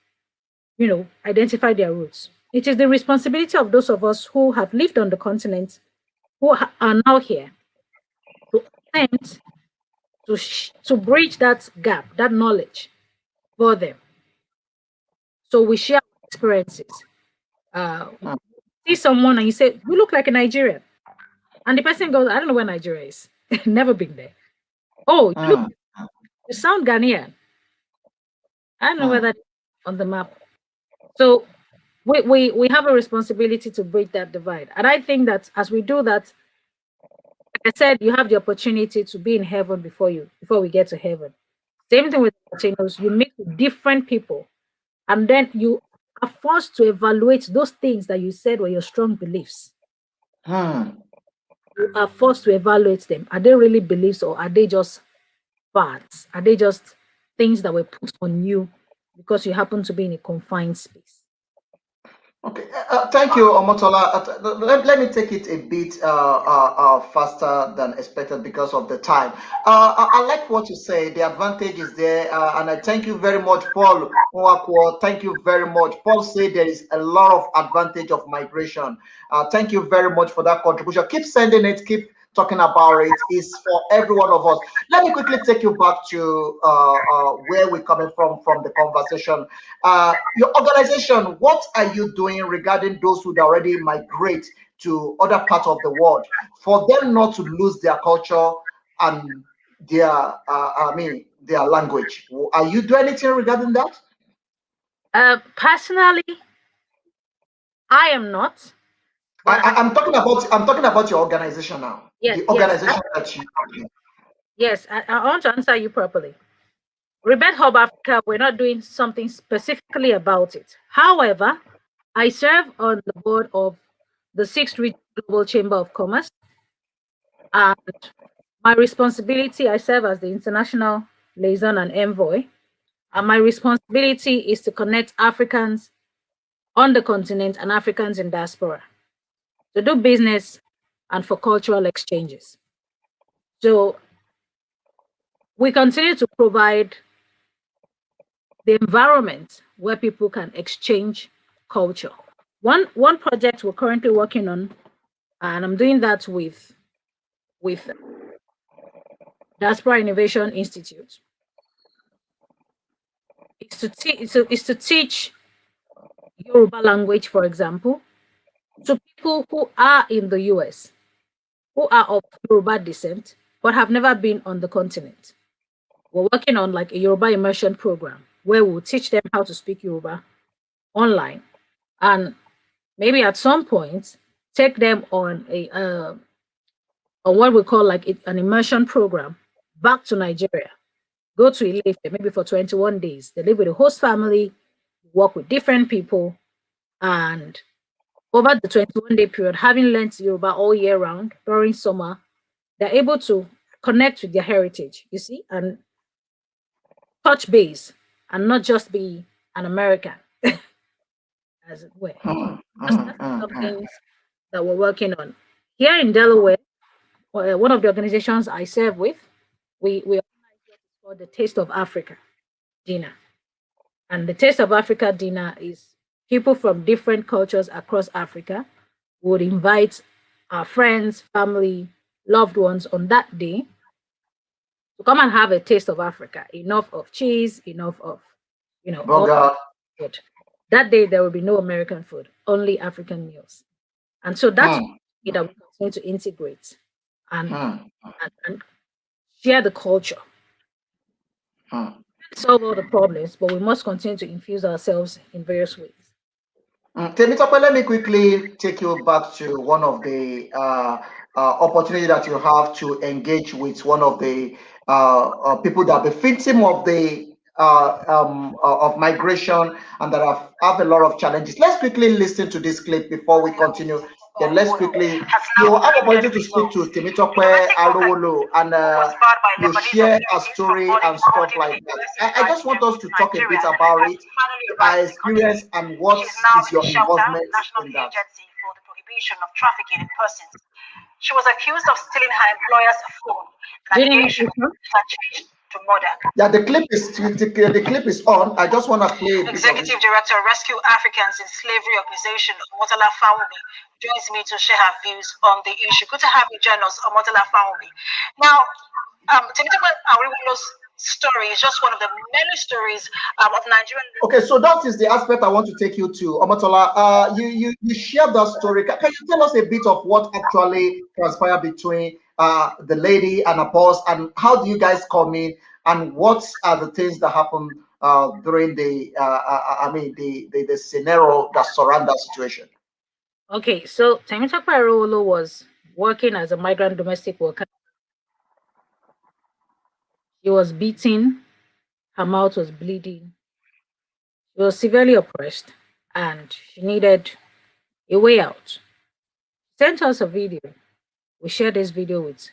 C: identify their roots. It is the responsibility of those of us who have lived on the continent, who are now here, to attempt to bridge that gap, that knowledge for them. So we share experiences. You see someone and you say, "You look like a Nigerian," and the person goes, "I don't know where Nigeria is. Never been there." "Oh, you sound Ghanaian." "I don't know where that is on the map." So we have a responsibility to break that divide. And I think that as we do that, like I said, you have the opportunity to be in heaven before we get to heaven. Same thing with Latinos. You meet with different people, and then you are forced to evaluate those things that you said were your strong beliefs. You are forced to evaluate them. Are they really beliefs or are they just facts? Are they just things that were put on you because you happen to be in a confined space?
B: Okay, thank you, Omotola. Let me take it a bit faster than expected because of the time. I like what you say. The advantage is there, and I thank you very much, Paul Nwakwo. Thank you very much. Paul said there is a lot of advantage of migration. Thank you very much for that contribution. Keep sending it. Keep talking about it. It's for every one of us. Let me quickly take you back to where we're coming from the conversation. Your organization, what are you doing regarding those who already migrate to other parts of the world for them not to lose their culture and their language? Are you doing anything regarding that?
C: Personally, I am not. But
B: I'm talking about your organization now.
C: yes,
B: The
C: yes,
B: organization that you.
C: yes. I want to answer you properly. Rebel Hub Africa, we're not doing something specifically about it. However, I serve on the board of the 6th Regional Global Chamber of Commerce. And my responsibility, I serve as the international liaison and envoy. And my responsibility is to connect Africans on the continent and Africans in diaspora to do business and for cultural exchanges. So we continue to provide the environment where people can exchange culture. One project we're currently working on, and I'm doing that with Diaspora Innovation Institute, is to teach Yoruba language, for example, to people who are in the US, who are of Yoruba descent, but have never been on the continent. We're working on like a Yoruba immersion program where we'll teach them how to speak Yoruba online, and maybe at some point take them on what we call like an immersion program back to Nigeria. Go to Ilefe maybe for 21 days. They live with a host family, work with different people, and over the 21-day period, having learned Yoruba all year round during summer, they're able to connect with their heritage, you see, and touch base and not just be an American, as it were. That's some things that we're working on. Here in Delaware, one of the organizations I serve with, we organize what is called the Taste of Africa dinner. And the Taste of Africa dinner is people from different cultures across Africa would invite our friends, family, loved ones on that day to come and have a taste of Africa. Enough of cheese, enough of, all food. That day there will be no American food, only African meals. And so that's that we continue to integrate and share the culture. Solve all the problems, but we must continue to infuse ourselves in various ways.
B: Temitope, let me quickly take you back to one of the opportunity that you have to engage with one of the people that are the victim of the of migration and that have a lot of challenges. Let's quickly listen to this clip before we continue. Then let's quickly, you have opportunity to speak to Temitope Arowolo and you share a story and stuff like that. I just want us to talk a bit about it, our experience and what is your involvement in that.
A: For the prohibition of trafficking in persons. She was accused of stealing her employer's phone. Allegation had changed to murder.
B: Yeah, the clip is on. I just want to play.
A: Executive Director Rescue Africans in Slavery Organization, Omotala Fawunmi, joins me to share her views on the issue. Good to have you join us, Omotala Fawunmi. Now, Temitope Arowolo's story is just one of the many stories of Nigerian.
B: Okay, so that is the aspect I want to take you to, Omotola. You shared that story. Can you tell us a bit of what actually transpired between the lady and a boss, and how do you guys come in, and what are the things that happened during the the scenario that surround that situation?
C: Okay, so Temitope Arowolo was working as a migrant domestic worker. She was beaten, her mouth was bleeding, she was severely oppressed, and she needed a way out. She sent us a video. We shared this video with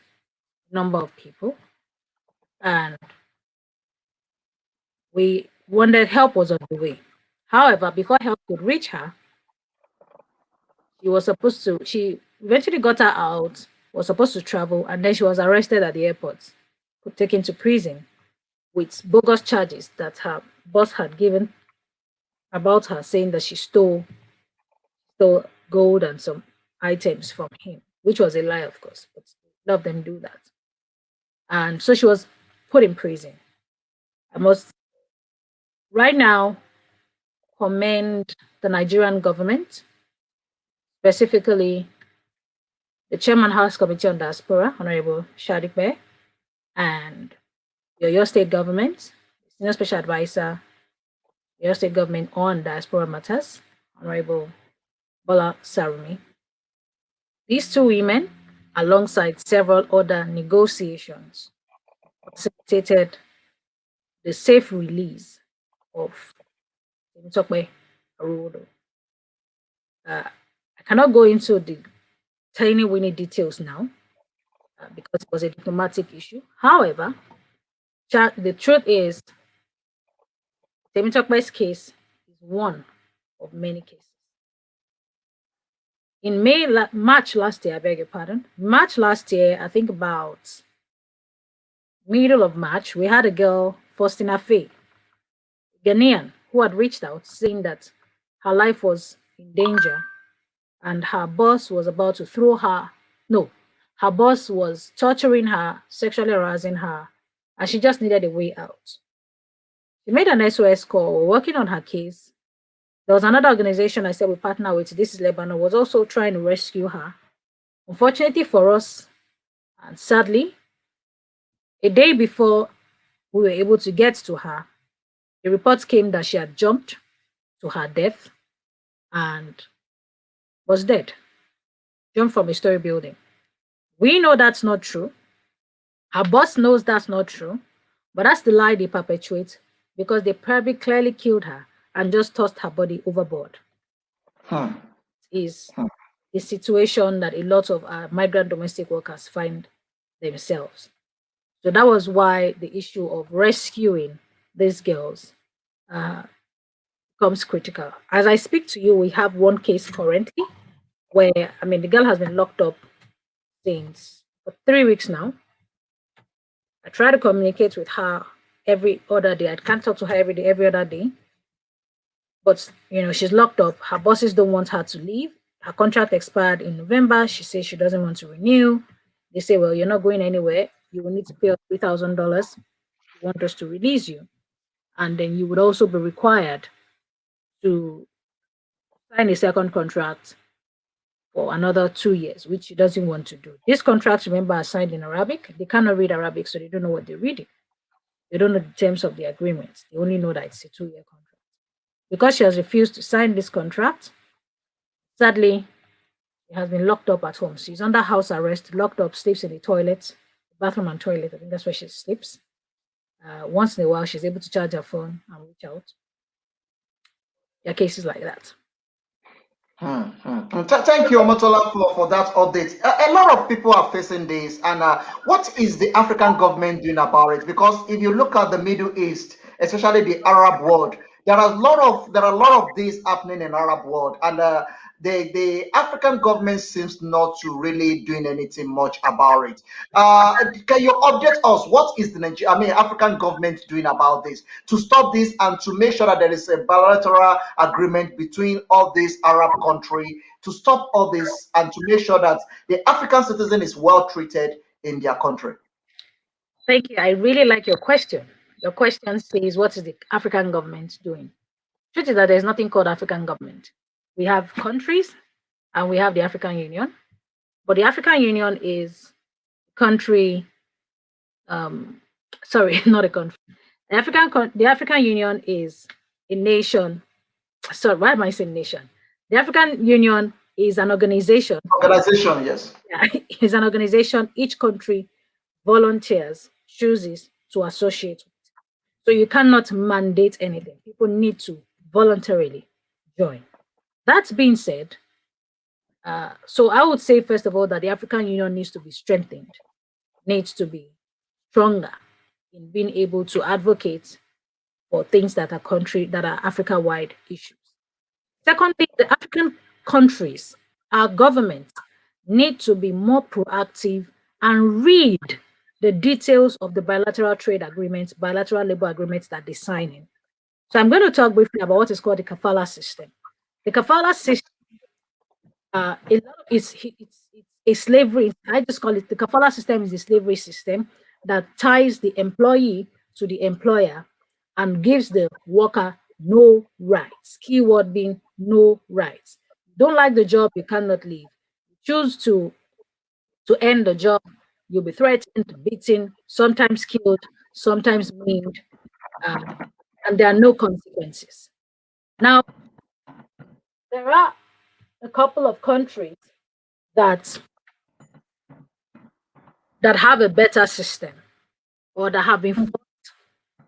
C: a number of people, and we wondered help was on the way. However, before help could reach her, she eventually got her out, was supposed to travel, and then she was arrested at the airport, taken to prison with bogus charges that her boss had given about her, saying that she stole gold and some items from him, which was a lie, of course, but a lot of them do that. And so she was put in prison. I must right now commend the Nigerian government, specifically the Chairman House Committee on Diaspora, Honorable Shadipe, and your state government, Senior Special Advisor, your state government on Diaspora Matters, Honorable Bola Sarumi. These two women, alongside several other negotiations, facilitated the safe release of Temitope Arowolo. I cannot go into the tiny weeny details now because it was a diplomatic issue. However, the truth is, Temitope's case is one of many cases. In March last year, I beg your pardon, March last year, I think about middle of March, we had a girl, Faustina Faye, Ghanaian, who had reached out saying that her life was in danger and her boss was about to throw her. No, her boss was torturing her, sexually harassing her, and she just needed a way out. She made an SOS call. We're working on her case. There was another organization I said we partner with, This is Lebanon, was also trying to rescue her. Unfortunately for us, and sadly, a day before we were able to get to her, the reports came that she had jumped to her death and was dead. Jumped from a story building. We know that's not true. Her boss knows that's not true, but that's the lie they perpetuate because they probably clearly killed her and just tossed her body overboard. Is the situation that a lot of migrant domestic workers find themselves. So that was why the issue of rescuing these girls becomes critical. As I speak to you, we have one case currently where, the girl has been locked up since for 3 weeks now. I try to communicate with her every other day. I can't talk to her every day, every other day. But, she's locked up. Her bosses don't want her to leave. Her contract expired in November. She says she doesn't want to renew. They say, well, you're not going anywhere. You will need to pay us $3,000. You want us to release you. And then you would also be required to sign a second contract for another 2 years, which she doesn't want to do. These contracts, remember, are signed in Arabic. They cannot read Arabic, so they don't know what they're reading. They don't know the terms of the agreement. They only know that it's a 2-year contract. Because she has refused to sign this contract, sadly, she has been locked up at home. She's under house arrest, locked up, sleeps in the toilet, bathroom and toilet. I think that's where she sleeps. Once in a while, she's able to charge her phone and reach out. There are cases like that.
B: Thank you, Omotola, for that update. A lot of people are facing this, and what is the African government doing about it? Because if you look at the Middle East, especially the Arab world, there are a lot of this happening in Arab world, and the African government seems not to really doing anything much about it. Can you update us? What is the African government doing about this to stop this and to make sure that there is a bilateral agreement between all these Arab countries to stop all this and to make sure that the African citizen is well treated in their country?
C: Thank you. I really like your question. Your question says, what is the African government doing? Truth is that there's nothing called African government. We have countries and we have the African Union. But the African Union is country, sorry, not a country. The African Union is a nation. Sorry, why am I saying nation? The African Union is an organization.
B: Organization, yes.
C: Yeah, it's an organization. Each country volunteers, chooses to associate with. So you cannot mandate anything. People need to voluntarily join. That being said, so I would say, first of all, that the African Union needs to be strengthened, needs to be stronger in being able to advocate for things that are Africa-wide issues. Secondly, the African countries, our governments, need to be more proactive and read the details of the bilateral trade agreements, bilateral labor agreements that they sign in. So I'm going to talk briefly about what is called the kafala system. The kafala system, it's a slavery. I just call it the kafala system is a slavery system that ties the employee to the employer and gives the worker no rights. Keyword being no rights. Don't like the job, you cannot leave. Choose to end the job, you'll be threatened, beaten, sometimes killed, sometimes maimed, and there are no consequences. Now, there are a couple of countries that have a better system or that have been forced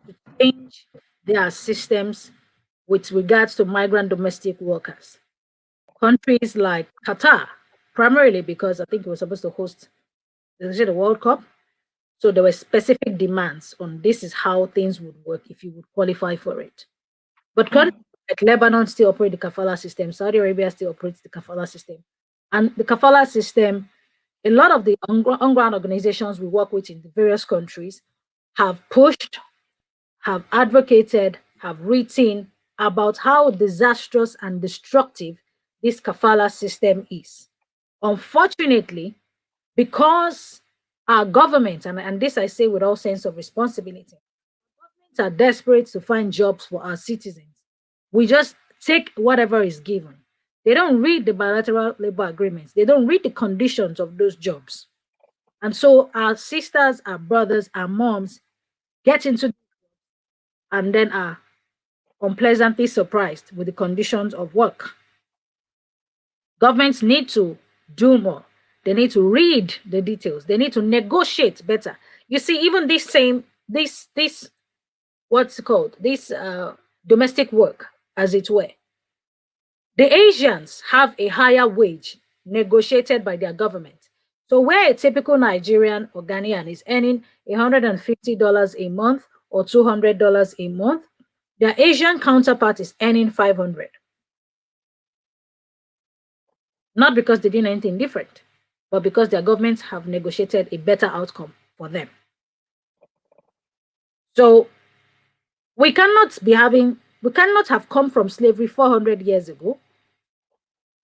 C: to change their systems with regards to migrant domestic workers. countries like Qatar, primarily because I think it was supposed to host the World Cup. So there were specific demands on this is how things would work if you would qualify for it. But countries like Lebanon still operate the kafala system. Saudi Arabia still operates the kafala system. And the kafala system, a lot of the on-ground organizations we work with in the various countries have pushed, have advocated, have written about how disastrous and destructive this kafala system is. Unfortunately, because our government, and this I say with all sense of responsibility, governments are desperate to find jobs for our citizens. We just take whatever is given. They don't read the bilateral labor agreements. They don't read the conditions of those jobs. And so our sisters, our brothers, our moms get into and then are unpleasantly surprised with the conditions of work. Governments need to do more. They need to read the details. They need to negotiate better. You see, even this what's it called? This domestic work, as it were. The Asians have a higher wage negotiated by their government. So where a typical Nigerian or Ghanaian is earning $150 a month or $200 a month, their Asian counterpart is earning 500. Not because they did anything different, but because their governments have negotiated a better outcome for them. So we cannot have come from slavery 400 years ago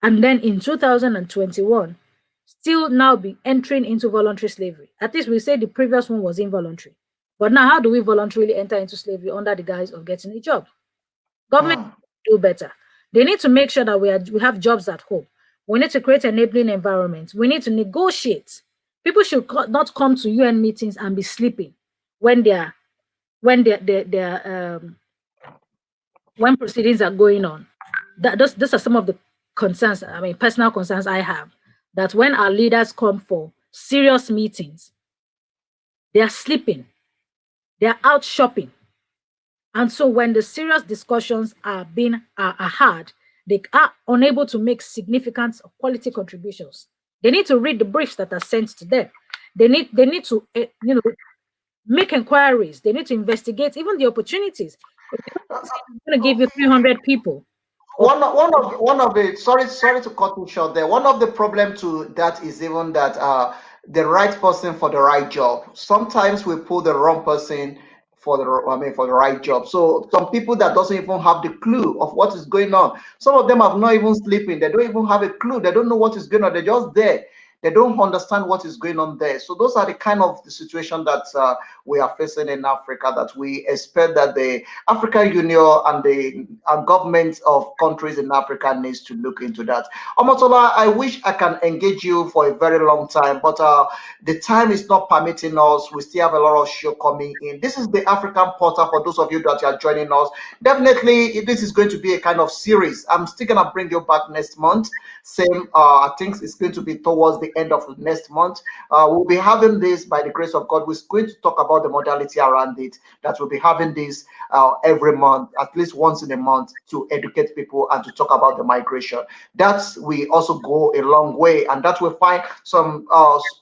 C: and then in 2021 still now be entering into voluntary slavery. At least we say the previous one was involuntary. But now how do we voluntarily enter into slavery under the guise of getting a job? Government do better. They need to make sure that we have jobs at home. We need to create enabling environments. We need to negotiate. People should not come to UN meetings and be sleeping when when proceedings are going on. Those are some of the concerns. I mean, personal concerns I have. That when our leaders come for serious meetings, they are sleeping. They are out shopping. And so when the serious discussions are had, they are unable to make significant quality contributions. They need to read the briefs that are sent to them. They need to make inquiries. They need to investigate even the opportunities. If I'm going to give you 300 people.
B: One of the sorry to cut you short there. One of the problem to that is even that the right person for the right job. Sometimes we pull the wrong person for the right job. So some people that doesn't even have the clue of what is going on. Some of them have not even sleeping. They don't even have a clue. They don't know what is going on. They're just there. They don't understand what is going on there. So those are the kind of the situation that we are facing in Africa, that we expect that the African Union and the governments of countries in Africa needs to look into that. Omotola, I wish I can engage you for a very long time, but the time is not permitting us. We still have a lot of show coming in. This is the African Portal for those of you that are joining us. Definitely, this is going to be a kind of series. I'm still going to bring you back next month. Same, I think it's going to be towards the end of next month. We'll be having this by the grace of God. We're going to talk about the modality around it, that we'll be having this every month, at least once in a month, to educate people and to talk about the migration. That's we also go a long way, and that will find some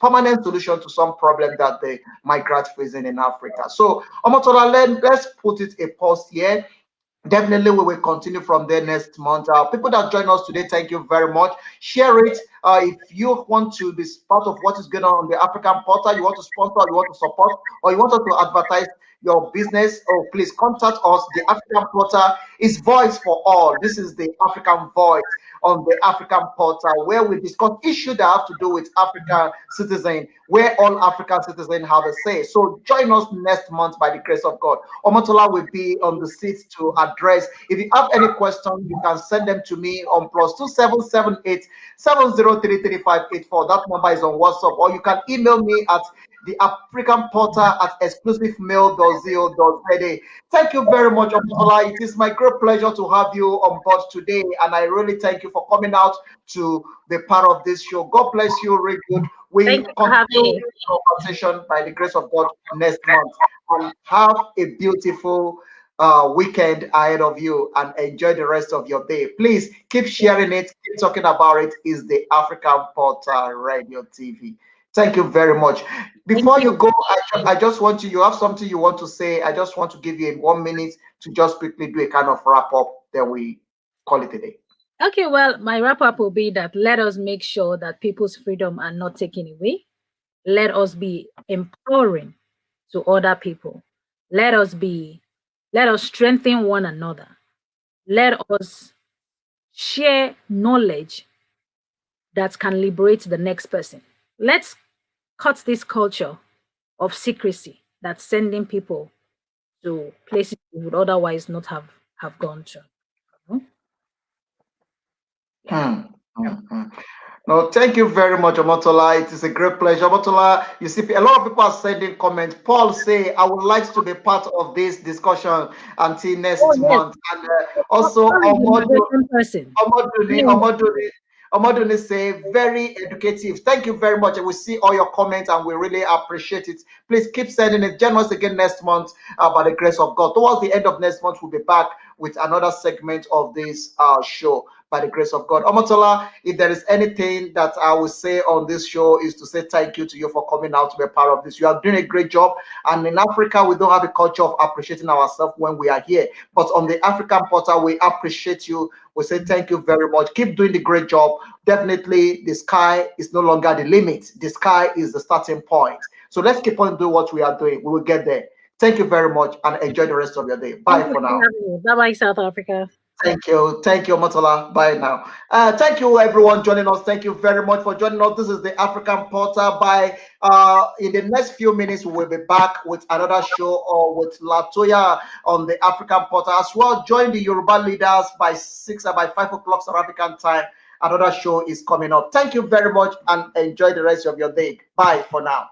B: permanent solution to some problem that the migrants facing in Africa. So, Omotola, let's put it a pause here. Definitely, we will continue from there next month. People that join us today, thank you very much. Share it. If you want to be part of what is going on the African Portal, you want to sponsor, you want to support, or you want us to advertise your business, oh, please contact us. The African Portal is voice for all. This is the African voice on the African Portal, where we discuss issues that have to do with African citizens, where all African citizens have a say. So join us next month by the grace of God. Omotola will be on the seat to address. If you have any questions, you can send them to me on +2778 70333584. That number is on WhatsApp, or you can email me at the African Portal at exclusivemail.co.za. Thank you very much, Omotola. It is my great pleasure to have you on board today, and I really thank you for coming out to be part of this show. God bless you, really good. We continue the conversation by the grace of God next month, and have a beautiful weekend ahead of you and enjoy the rest of your day. Please keep sharing it, keep talking about it. Is the African Portal Radio TV. Thank you very much. Before you go, I just want you have something you want to say. I just want to give you 1 minute to just quickly do a kind of wrap up. Then we call it a day.
C: Okay, well, my wrap up will be that let us make sure that people's freedom are not taken away. Let us be empowering to other people. Let us strengthen one another. Let us share knowledge that can liberate the next person. Let's cut this culture of secrecy that's sending people to places we would otherwise not have gone to.
B: Yeah. No, thank you very much, Omotola. It is a great pleasure. Omotola, you see, a lot of people are sending comments. Paul say, I would like to be part of this discussion until next month. And also, Omoduni say, very educative. Thank you very much. And we see all your comments and we really appreciate it. Please keep sending it. Join us again next month by the grace of God. Towards the end of next month, we'll be back with another segment of this show by the grace of God. Omotola, if there is anything that I will say on this show is to say thank you to you for coming out to be a part of this. You are doing a great job. And in Africa, we don't have a culture of appreciating ourselves when we are here. But on the African Portal, we appreciate you. We say thank you very much. Keep doing the great job. Definitely, the sky is no longer the limit. The sky is the starting point. So let's keep on doing what we are doing. We will get there. Thank you very much and enjoy the rest of your day. Bye for now.
C: Bye-bye, South Africa.
B: Thank you. Thank you, Motola. Bye now. Thank you, everyone, joining us. Thank you very much for joining us. This is the African Portal. In the next few minutes, we will be back with another show or with Latoya on the African Portal as well. Join the Yoruba leaders by 5 o'clock South African time. Another show is coming up. Thank you very much and enjoy the rest of your day. Bye for now.